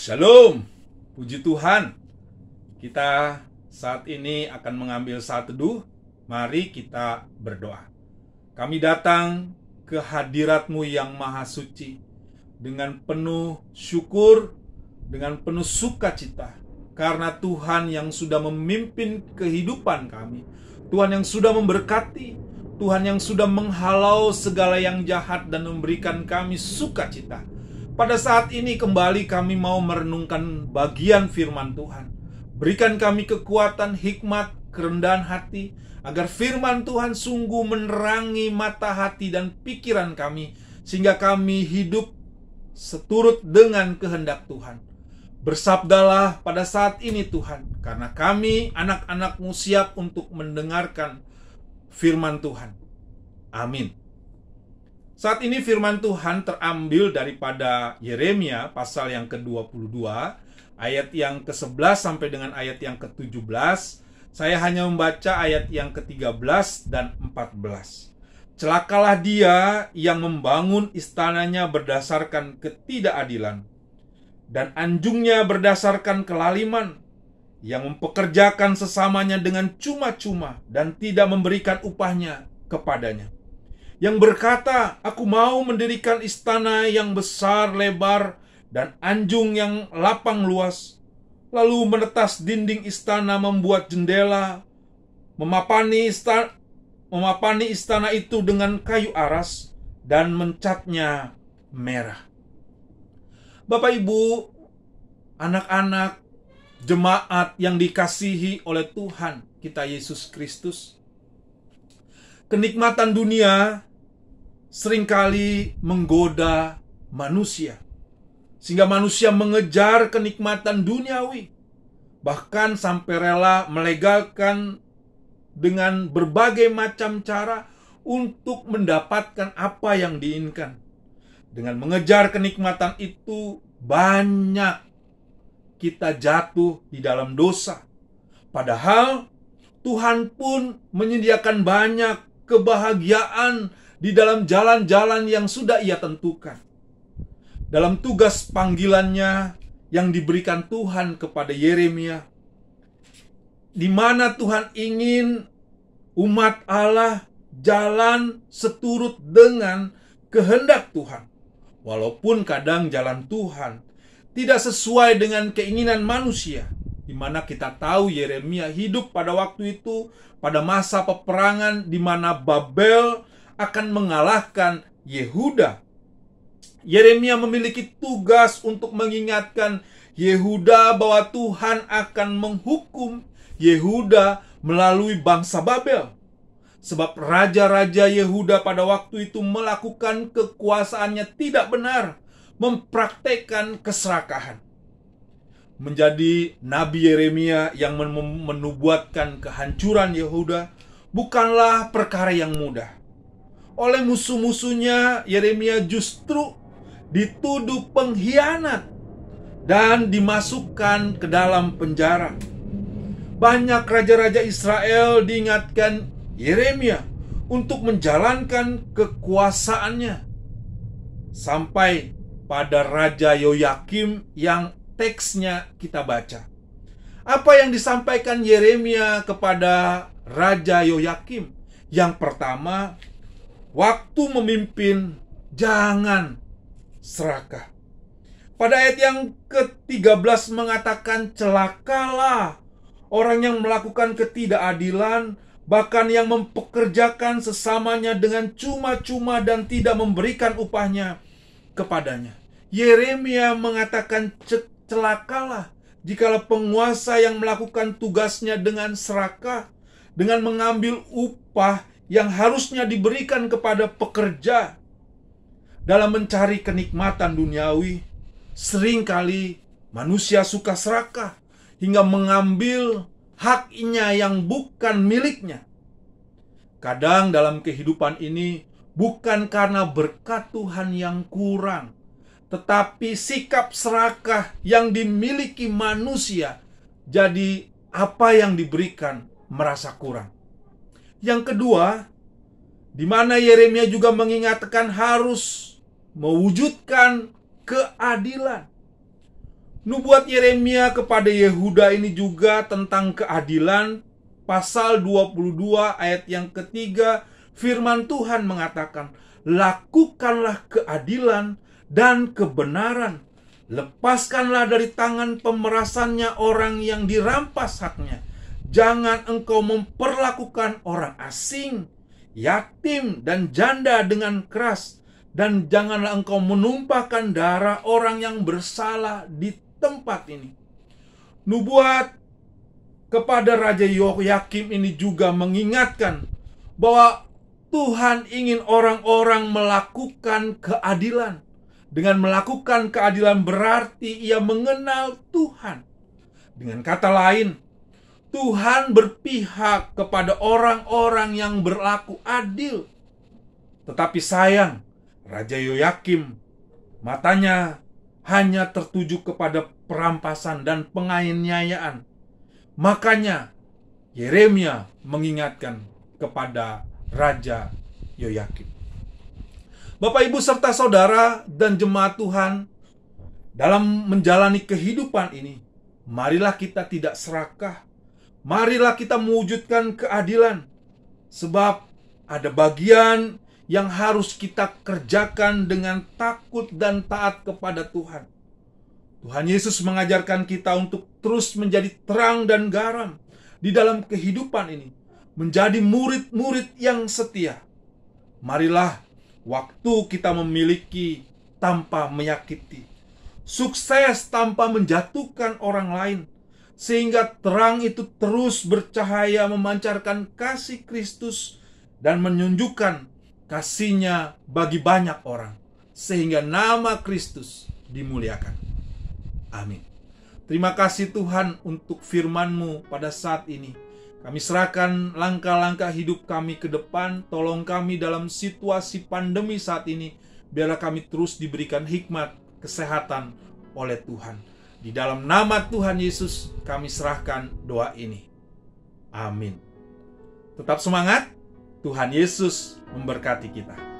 Shalom, puji Tuhan. Kita saat ini akan mengambil saat teduh. Mari kita berdoa. Kami datang ke hadirat-Mu yang maha suci dengan penuh syukur, dengan penuh sukacita, karena Tuhan yang sudah memimpin kehidupan kami, Tuhan yang sudah memberkati, Tuhan yang sudah menghalau segala yang jahat dan memberikan kami sukacita. Pada saat ini kembali kami mau merenungkan bagian firman Tuhan. Berikan kami kekuatan, hikmat, kerendahan hati, agar firman Tuhan sungguh menerangi mata hati dan pikiran kami, sehingga kami hidup seturut dengan kehendak Tuhan. Bersabdalah pada saat ini Tuhan, karena kami anak-anak-Mu siap untuk mendengarkan firman Tuhan. Amin. Saat ini firman Tuhan terambil daripada Yeremia pasal yang ke-22, ayat yang ke-11 sampai dengan ayat yang ke-17. Saya hanya membaca ayat yang ke-13 dan 14. Celakalah dia yang membangun istananya berdasarkan ketidakadilan, dan anjungnya berdasarkan kelaliman, yang mempekerjakan sesamanya dengan cuma-cuma dan tidak memberikan upahnya kepadanya. Yang berkata, aku mau mendirikan istana yang besar lebar dan anjung yang lapang luas, lalu menetas dinding istana, membuat jendela, memapani istana itu dengan kayu aras dan mencatnya merah. Bapak Ibu, anak-anak, jemaat yang dikasihi oleh Tuhan kita Yesus Kristus, kenikmatan dunia seringkali menggoda manusia, sehingga manusia mengejar kenikmatan duniawi, bahkan sampai rela melegalkan dengan berbagai macam cara untuk mendapatkan apa yang diinginkan. Dengan mengejar kenikmatan itu, banyak kita jatuh di dalam dosa. Padahal Tuhan pun menyediakan banyak kebahagiaan di dalam jalan-jalan yang sudah Ia tentukan. Dalam tugas panggilannya yang diberikan Tuhan kepada Yeremia, di mana Tuhan ingin umat Allah jalan seturut dengan kehendak Tuhan. Walaupun kadang jalan Tuhan tidak sesuai dengan keinginan manusia, di mana kita tahu Yeremia hidup pada waktu itu, pada masa peperangan di mana Babel akan mengalahkan Yehuda. Yeremia memiliki tugas untuk mengingatkan Yehuda bahwa Tuhan akan menghukum Yehuda melalui bangsa Babel. Sebab raja-raja Yehuda pada waktu itu melakukan kekuasaannya tidak benar, mempraktekkan keserakahan. Menjadi Nabi Yeremia yang menubuatkan kehancuran Yehuda bukanlah perkara yang mudah. Oleh musuh-musuhnya, Yeremia justru dituduh pengkhianat dan dimasukkan ke dalam penjara. Banyak raja-raja Israel diingatkan Yeremia untuk menjalankan kekuasaannya, sampai pada Raja Yoyakim yang teksnya kita baca. Apa yang disampaikan Yeremia kepada Raja Yoyakim? Yang pertama, waktu memimpin jangan serakah. Pada ayat yang ke-13 mengatakan, celakalah orang yang melakukan ketidakadilan, bahkan yang mempekerjakan sesamanya dengan cuma-cuma dan tidak memberikan upahnya kepadanya. Yeremia mengatakan celakalah jikalau penguasa yang melakukan tugasnya dengan serakah, dengan mengambil upah yang harusnya diberikan kepada pekerja. Dalam mencari kenikmatan duniawi, seringkali manusia suka serakah hingga mengambil haknya yang bukan miliknya. Kadang dalam kehidupan ini bukan karena berkat Tuhan yang kurang, tetapi sikap serakah yang dimiliki manusia, jadi apa yang diberikan merasa kurang. Yang kedua, di mana Yeremia juga mengingatkan harus mewujudkan keadilan. Nubuat Yeremia kepada Yehuda ini juga tentang keadilan. Pasal 22 ayat yang ketiga, firman Tuhan mengatakan, lakukanlah keadilan dan kebenaran. Lepaskanlah dari tangan pemerasannya orang yang dirampas haknya. Jangan engkau memperlakukan orang asing, yatim dan janda dengan keras. Dan janganlah engkau menumpahkan darah orang yang bersalah di tempat ini. Nubuat kepada Raja Yoyakim ini juga mengingatkan bahwa Tuhan ingin orang-orang melakukan keadilan. Dengan melakukan keadilan berarti ia mengenal Tuhan. Dengan kata lain, Tuhan berpihak kepada orang-orang yang berlaku adil. Tetapi sayang, Raja Yoyakim matanya hanya tertuju kepada perampasan dan penganiayaan. Makanya Yeremia mengingatkan kepada Raja Yoyakim. Bapak, Ibu, serta saudara dan jemaat Tuhan, dalam menjalani kehidupan ini, marilah kita tidak serakah. Marilah kita mewujudkan keadilan. Sebab ada bagian yang harus kita kerjakan dengan takut dan taat kepada Tuhan. Tuhan Yesus mengajarkan kita untuk terus menjadi terang dan garam di dalam kehidupan ini, menjadi murid-murid yang setia. Marilah waktu kita memiliki tanpa menyakiti, sukses tanpa menjatuhkan orang lain, sehingga terang itu terus bercahaya memancarkan kasih Kristus dan menunjukkan kasih-Nya bagi banyak orang, sehingga nama Kristus dimuliakan. Amin. Terima kasih Tuhan untuk firman-Mu pada saat ini. Kami serahkan langkah-langkah hidup kami ke depan. Tolong kami dalam situasi pandemi saat ini. Biarlah kami terus diberikan hikmat, kesehatan oleh Tuhan. Di dalam nama Tuhan Yesus kami serahkan doa ini. Amin. Tetap semangat. Tuhan Yesus memberkati kita.